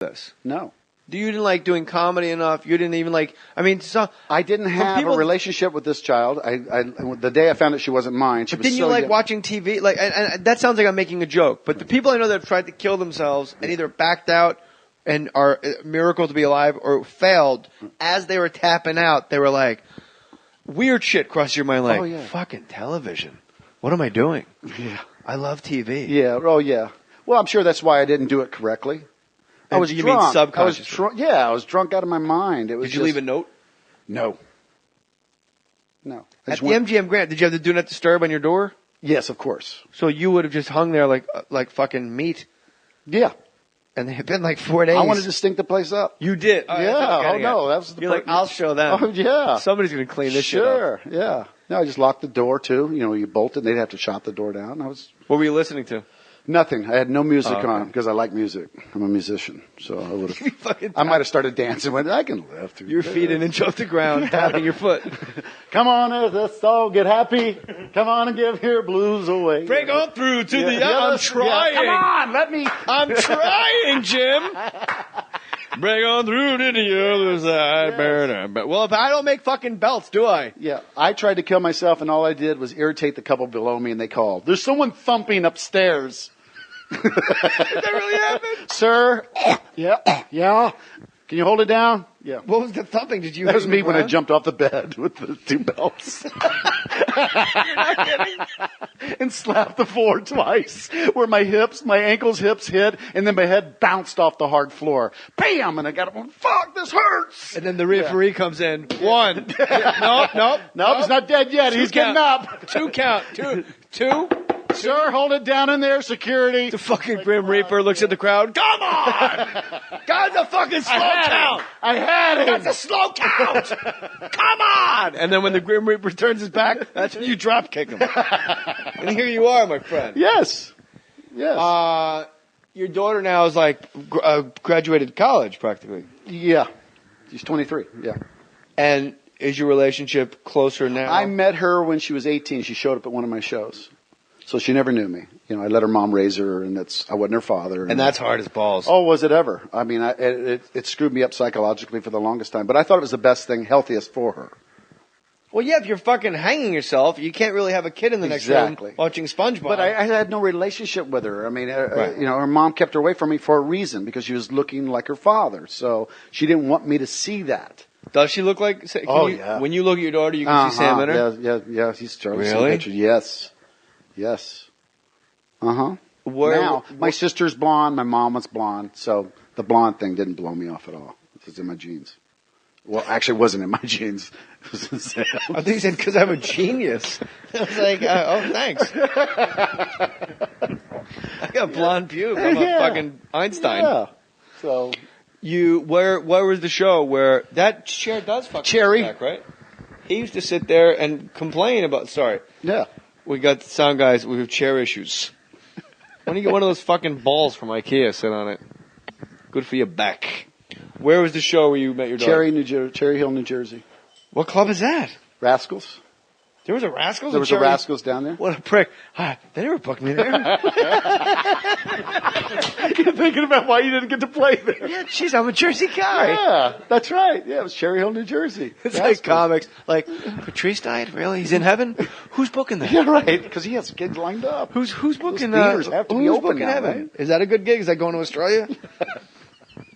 this. No. You didn't like doing comedy enough. You didn't even like. I mean, I didn't have a relationship with this child. The day I found out she wasn't mine, she was didn't so you like young. watching TV? Like, and that sounds like I'm making a joke. But the people I know that have tried to kill themselves and either backed out and are a miracle to be alive or failed as they were tapping out, they were like, weird shit crossed your mind. Like, fucking television. What am I doing? Yeah, I love TV. Yeah. Oh, yeah. Well, I'm sure that's why I didn't do it correctly. I was you drunk. mean subconsciously? I was drunk out of my mind. Did you leave a note? No. At the MGM Grand, did you have the Do Not Disturb on your door? Yes, of course. So you would have just hung there like fucking meat. Yeah. And it had been like 4 days. I wanted to stink the place up. You did? Oh, yeah. Oh, no. That was the You're like, I'll show them. Oh, yeah. Somebody's going to clean this shit up. Sure, yeah. No, I just locked the door, too. You know, you bolt it, and they'd have to shut the door down. What were you listening to? Nothing. I had no music on because I like music. I'm a musician, so I would have. I might have started dancing. When I can live through your feet an inch off the ground, tapping your foot. Come on, let's all get happy. Come on and give your blues away. Break on through to the. I'm trying. Come on, let me. I'm trying, Jim. Break on through to the other side. Yes. Well, if I don't make fucking belts, do I? Yeah, I tried to kill myself, and all I did was irritate the couple below me, and they called. There's someone thumping upstairs. Did that really happen? Sir? Yeah. Can you hold it down? Yeah. What was the thumping? Did you? That was me when I jumped off the bed with the two belts. You're not kidding. And slapped the floor twice, where my ankles, hips hit, and then my head bounced off the hard floor. Bam! And I got up. Fuck! This hurts. And then the referee comes in. One. Nope. He's not dead yet. He's getting up. 2 count. Two. Sir, hold it down in there, security. The fucking Grim Reaper looks at the crowd. Come on! God's a fucking slow count! I had it! That's a slow count! Come on! And then when the Grim Reaper turns his back, that's when you drop kick him. And here you are, my friend. Yes. Your daughter now is like graduated college, practically. Yeah. She's 23, yeah. And is your relationship closer now? I met her when she was 18. She showed up at one of my shows. So she never knew me. You know, I let her mom raise her, and I wasn't her father. And that's hard as balls. Oh, was it ever? I mean, it screwed me up psychologically for the longest time. But I thought it was the best thing, healthiest for her. Well, yeah, if you're fucking hanging yourself, you can't really have a kid in the next room watching SpongeBob. But I had no relationship with her. I mean, you know, her mom kept her away from me for a reason, because she was looking like her father. So she didn't want me to see that. Does she look like? Yeah. When you look at your daughter, you can see Sam in her? Yeah. He's Charlie. Really? Yes. Now, my sister's blonde, my mom was blonde, so the blonde thing didn't blow me off at all. It was in my genes. Well, actually, it wasn't in my genes. It was in Sam's. I think you said because I'm a genius. I was like, thanks. I got blonde pubes. I'm a fucking Einstein. Yeah. So where was the show where that chair does fucking Cherry back, right? He used to sit there and complain about. Sorry. Yeah. We got the sound guys. We have chair issues. Why don't you get one of those fucking balls from IKEA? Sit on it. Good for your back. Where was the show where you met your daughter? Cherry Hill, New Jersey. What club is that? Rascals. There was a Rascals? There was a Rascals down there. What a prick. They never booked me there. You're thinking about why you didn't get to play there. Yeah, jeez, I'm a Jersey guy. Yeah, that's right. Yeah, it was Cherry Hill, New Jersey. It's like comics. Like, Patrice died? Really? He's in heaven? Who's booking that? Yeah, right, because he has kids lined up. Who's booking that? Theaters have to be open now, heaven? Right? Is that a good gig? Is that going to Australia?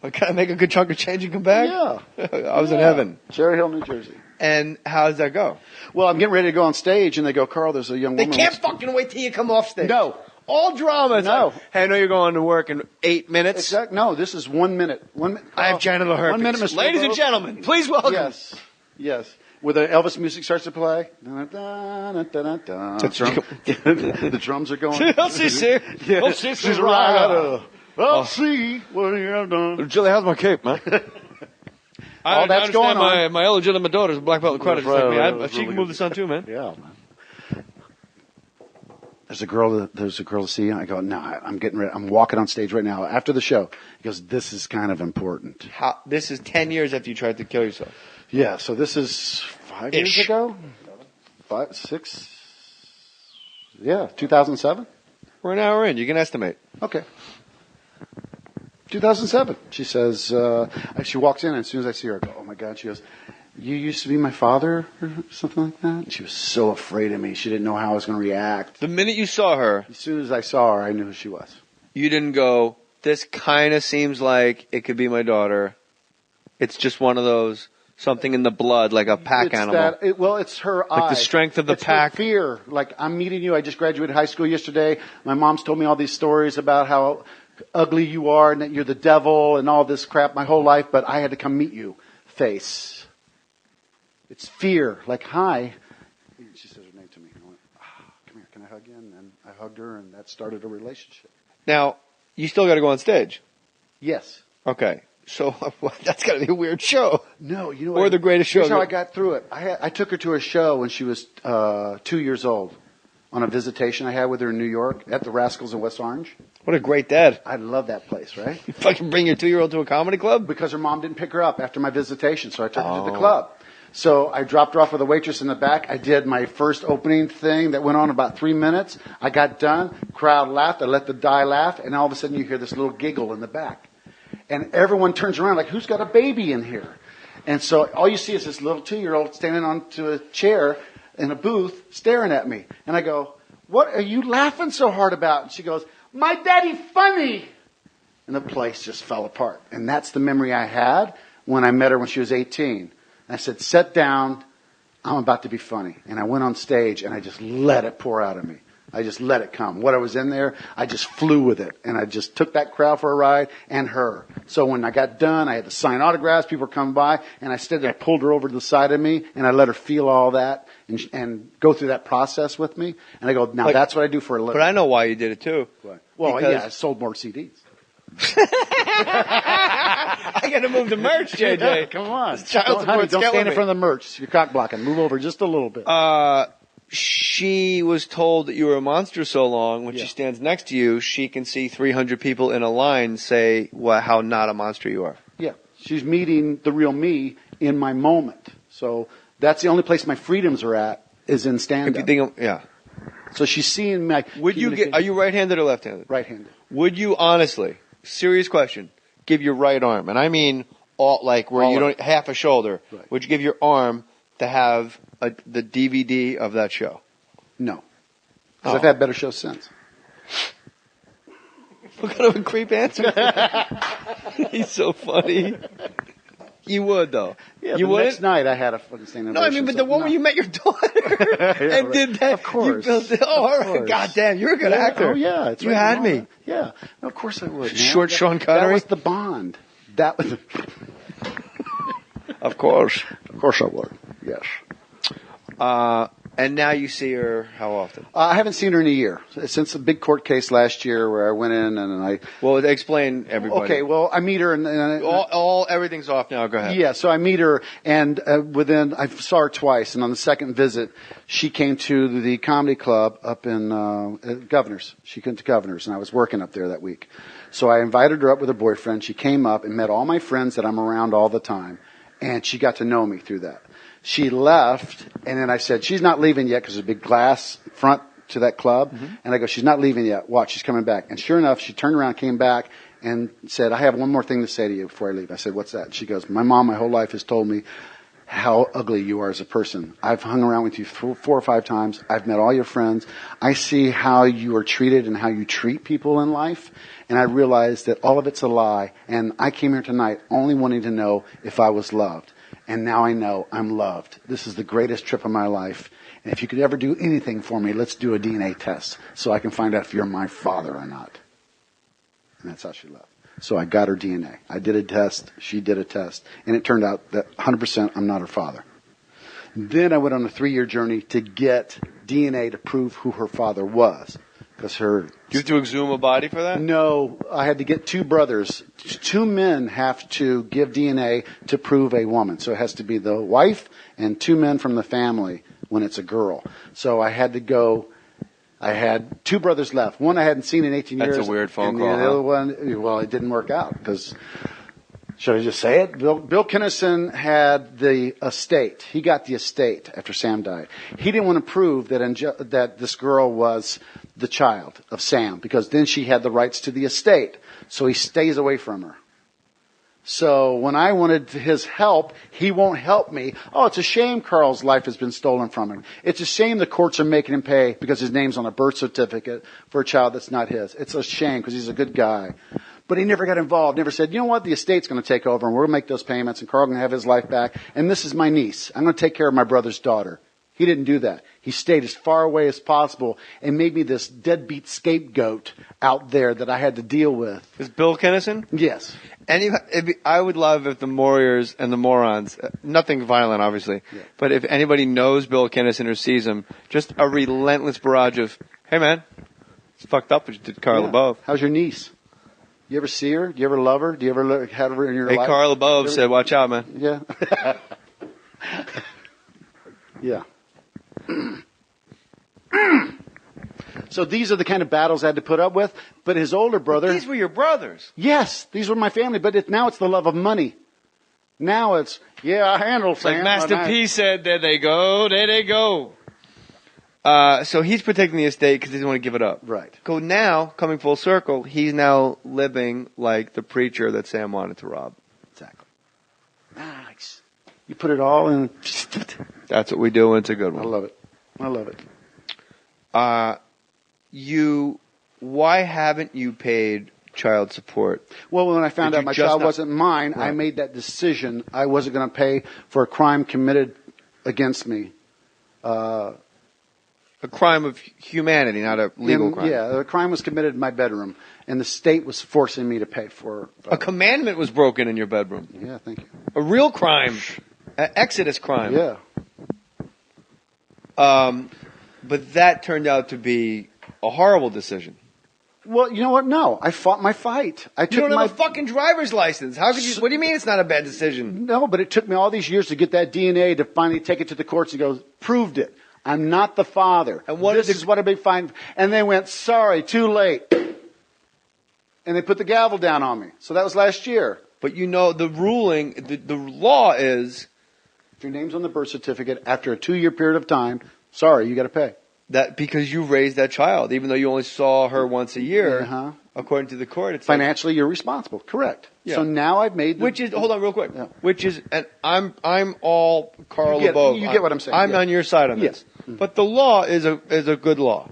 Can I make a good chunk of change and come back? Yeah. I was in heaven. Cherry Hill, New Jersey. And how does that go? Well, I'm getting ready to go on stage, and they go, Carl, there's a young woman. They can't fucking wait till you come off stage. No. All drama. No. Like, hey, I know you're going to work in 8 minutes. Exactly. No, this is 1 minute. 1 minute. I have genital herpes. 1 minute, Mr. Ladies LaBove. and gentlemen, please welcome. Yes. Where the Elvis music starts to play. The drums are going. I'll see, sir. I'll see what you have done. Julie, how's my cape, man? All that's going on. My illegitimate daughter's a black belt in karate just like me. She can move the sun too, man. Yeah, man. There's a girl to see. I go, no, I'm getting ready. I'm walking on stage right now after the show. He goes, this is kind of important. This is 10 years after you tried to kill yourself. Yeah, so this is 5 years ago? 5, 6? Yeah, 2007? We're an hour in. You can estimate. Okay. 2007. She says, she walks in, and as soon as I see her, I go, oh my God. She goes, you used to be my father or something like that? And she was so afraid of me. She didn't know how I was going to react. The minute you saw her, As soon as I saw her, I knew who she was. you didn't go, this kind of seems like it could be my daughter. It's just one of those, something in the blood, like a pack animal. It's her eye. Like the strength of the it's pack. Her fear. Like, I'm meeting you. I just graduated high school yesterday. My mom's told me all these stories about how ugly you are and that you're the devil and all this crap my whole life, but I had to come meet you. Face. It's fear. Like, hi. She says her name to me. I went, come here, can I hug you? And then I hugged her, and that started a relationship. Now, you still got to go on stage. Yes. Okay. So that's got to be a weird show. No, you know what? Or the greatest show. Here's how I got through it. I took her to a show when she was 2 years old on a visitation I had with her in New York at the Rascals in West Orange. What a great dad. I love that place, right? You fucking bring your 2-year-old to a comedy club? Because her mom didn't pick her up after my visitation, so I took her to the club. So I dropped her off with a waitress in the back. I did my first opening thing that went on about 3 minutes. I got done. Crowd laughed. I let the die laugh. And all of a sudden you hear this little giggle in the back. And everyone turns around like, who's got a baby in here? And so all you see is this little 2-year-old standing onto a chair in a booth staring at me. And I go, what are you laughing so hard about? And she goes, my daddy funny. And the place just fell apart. And that's the memory I had when I met her when she was 18. I said, sit down. I'm about to be funny. And I went on stage and I just let it pour out of me. I just let it come. What I was in there, I just flew with it. And I just took that crowd for a ride and her. So when I got done, I had to sign autographs. People were coming by. And I pulled her over to the side of me and I let her feel all that and go through that process with me. And I go, now that's what I do for a living. But I know why you did it too. Well, yeah, I sold more CDs. I got to move the merch, JJ. Yeah, come on. Don't stand in front of the merch. You're cock blocking. Move over just a little bit. She was told that you were a monster so long. When she stands next to you, she can see 300 people in a line say how not a monster you are. Yeah. She's meeting the real me in my moment. So that's the only place my freedoms are at is in stand-up. Yeah. So she's seeing my... Are you right-handed or left-handed? Right-handed. Would you honestly, serious question, give your right arm, and I mean half a shoulder, right. Would you give your arm to have the DVD of that show? No. Because I've had better shows since. What kind of a creep answer? He's so funny. You would, though. Yeah, you next night I had a fucking standing ovation. No, I mean, but the one where you met your daughter and did that. Of course. You built it. Oh, all right. Goddamn, you're a good actor. Oh, yeah. You had me. Yeah. No, of course I would. Man. Short Sean Connery? That was the bond. That was... Of course. Of course I would. Yes. And now you see her how often? I haven't seen her in a year. Since the big court case last year where I went in and I... Well, explain everybody. Okay, well, I meet her and everything's off now. Go ahead. Yeah, so I meet her and I saw her twice, and on the second visit, she came to the comedy club up in Governors. She came to Governors, and I was working up there that week. So I invited her up with her boyfriend. She came up and met all my friends that I'm around all the time, and she got to know me through that. She left, and then I said, she's not leaving yet because there's a big glass front to that club. Mm-hmm. And I go, she's not leaving yet. Watch, she's coming back. And sure enough, she turned around, came back, and said, I have one more thing to say to you before I leave. I said, what's that? And she goes, my mom my whole life has told me how ugly you are as a person. I've hung around with you 4 or 5 times. I've met all your friends. I see how you are treated and how you treat people in life. And I realized that all of it's a lie. And I came here tonight only wanting to know if I was loved. And now I know I'm loved. This is the greatest trip of my life. And if you could ever do anything for me, let's do a DNA test so I can find out if you're my father or not. And that's how she left. So I got her DNA. I did a test. She did a test. And it turned out that 100% I'm not her father. Then I went on a 3-year journey to get DNA to prove who her father was. Because you have to exhume a body for that? No, I had to get 2 brothers. 2 men have to give DNA to prove a woman. So it has to be the wife and 2 men from the family when it's a girl. So I had to go. I had 2 brothers left. One I hadn't seen in 18 years. That's a weird phone call. And the other one, well, it didn't work out because... Should I just say it? Bill Kinison had the estate. He got the estate after Sam died. He didn't want to prove that this girl was the child of Sam, because then she had the rights to the estate. So he stays away from her. So when I wanted his help, he won't help me. Oh, it's a shame Carl's life has been stolen from him. It's a shame the courts are making him pay because his name's on a birth certificate for a child that's not his. It's a shame because he's a good guy. But he never got involved, never said, you know what, the estate's going to take over and we're going to make those payments and Carl's going to have his life back. And this is my niece. I'm going to take care of my brother's daughter. He didn't do that. He stayed as far away as possible and made me this deadbeat scapegoat out there that I had to deal with. Is Bill Kinison? Yes. I would love if the Mohrs and the morons, nothing violent obviously, but if anybody knows Bill Kinison or sees him, just a relentless barrage of, hey man, it's fucked up what you did to Carl LaBove. How's your niece? You ever see her? Do you ever love her? Do you ever have her in your life? Hey, Carl LaBove said, watch out, man. Yeah. Yeah. So these are the kind of battles I had to put up with. But his older brother... These were your brothers. Yes, these were my family. But now it's the love of money. Now it's, I handle Sam. Like Master P said, there they go, there they go. So he's protecting the estate because he doesn't want to give it up. Right. So now, coming full circle, he's now living like the preacher that Sam wanted to rob. Exactly. Nice. You put it all in... That's what we do, and it's a good one. I love it. I love it. Why haven't you paid child support? Well, when I found out my child wasn't mine, Right. I made that decision. I wasn't going to pay for a crime committed against me. A crime of humanity, not a legal crime. Yeah, the crime was committed in my bedroom, and the state was forcing me to pay for... A commandment was broken in your bedroom. Yeah, thank you. A real crime. An Exodus crime. Yeah. But that turned out to be a horrible decision. Well, you know what? No, I fought my fight. You don't have a fucking driver's license. How could you? What do you mean it's not a bad decision? No, but it took me all these years to get that DNA to finally take it to the courts and go, proved it. I'm not the father. And this is what I've been fine. And they went, sorry, too late. And they put the gavel down on me. So that was last year. But you know, the ruling, the law is... If your name's on the birth certificate after a 2-year period of time, sorry, you got to pay. That because you raised that child, even though you only saw her once a year, according to the court, it's financially you're responsible. Correct. Yeah. So now I've made which is hold on real quick. Yeah. Which is and I'm all Carl LaBove. You get what I'm saying. I'm on your side on this. Yes. But the law is a good law.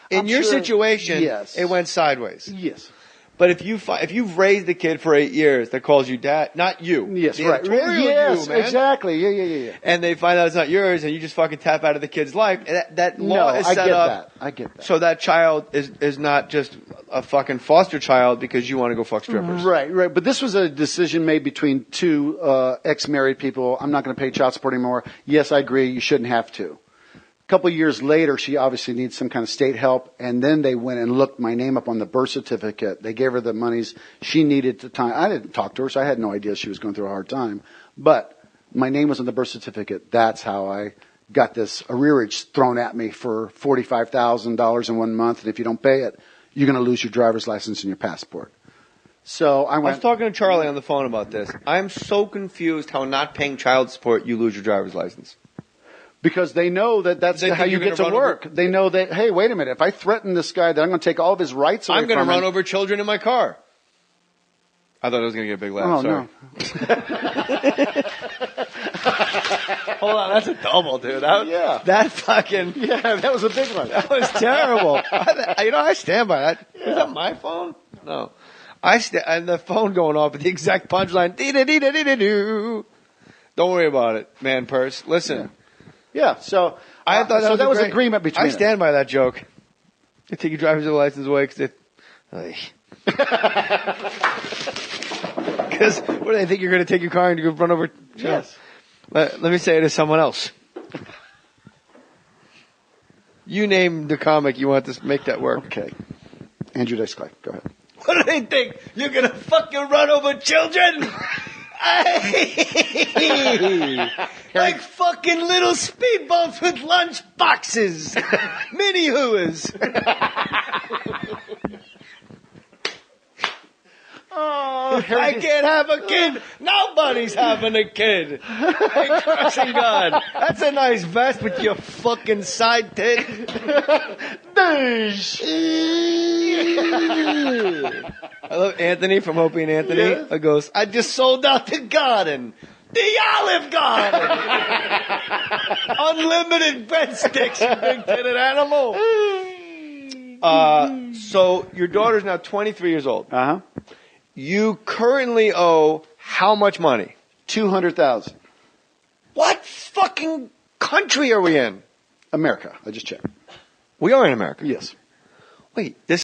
In your situation, it went sideways. Yes. But if you've raised the kid for 8 years that calls you dad, not you. Yes, the right. Yes, you, man. Exactly. Yeah. And they find out it's not yours, and you just fucking tap out of the kid's life. That law is set up. I get that. So that child is not just a fucking foster child because you want to go fuck strippers. Right. But this was a decision made between two ex-married people. I'm not going to pay child support anymore. Yes, I agree. You shouldn't have to. A couple of years later, she obviously needs some kind of state help, and then they went and looked my name up on the birth certificate. They gave her the monies she needed at the time. I didn't talk to her, so I had no idea she was going through a hard time. But my name was on the birth certificate. That's how I got this arrearage thrown at me for $45,000 in 1 month, and if you don't pay it, you're going to lose your driver's license and your passport. So I was talking to Charlie on the phone about this. I'm so confused how not paying child support, you lose your driver's license. Because they know that's how you get to work. They know that, hey, wait a minute. If I threaten this guy that I'm going to take all of his rights away from him. I'm going to run over children in my car. I thought I was going to get a big laugh. Oh, sorry. No. Hold on. That's a double, dude. That fucking... Yeah, that was a big one. That was terrible. I stand by that. Yeah. Is that my phone? No. And the phone going off with the exact punchline. Don't worry about it, man purse. Listen. Yeah. Yeah, so I thought that was agreement between us. I stand by that joke. They take your driver's license away because what do they think you're going to take your car and go run over? Yes. Let me say it to someone else. You name the comic you want to make that work. Okay. Andrew Dice Clay, go ahead. What do they think? You're going to fucking run over children? Like fucking little speed bumps with lunch boxes. Mini hooers. Oh, I can't have a kid. Nobody's having a kid. Hey, crossing God. That's a nice vest with your fucking side tit. I love Anthony from Opie and Anthony. Yes. It goes, I just sold out the garden. The Olive Garden. Unlimited breadsticks, you big-titted animal. So your daughter's now 23 years old. Uh-huh. You currently owe how much money? $200,000. What fucking country are we in? America. I just checked. We are in America. Yes. Wait, this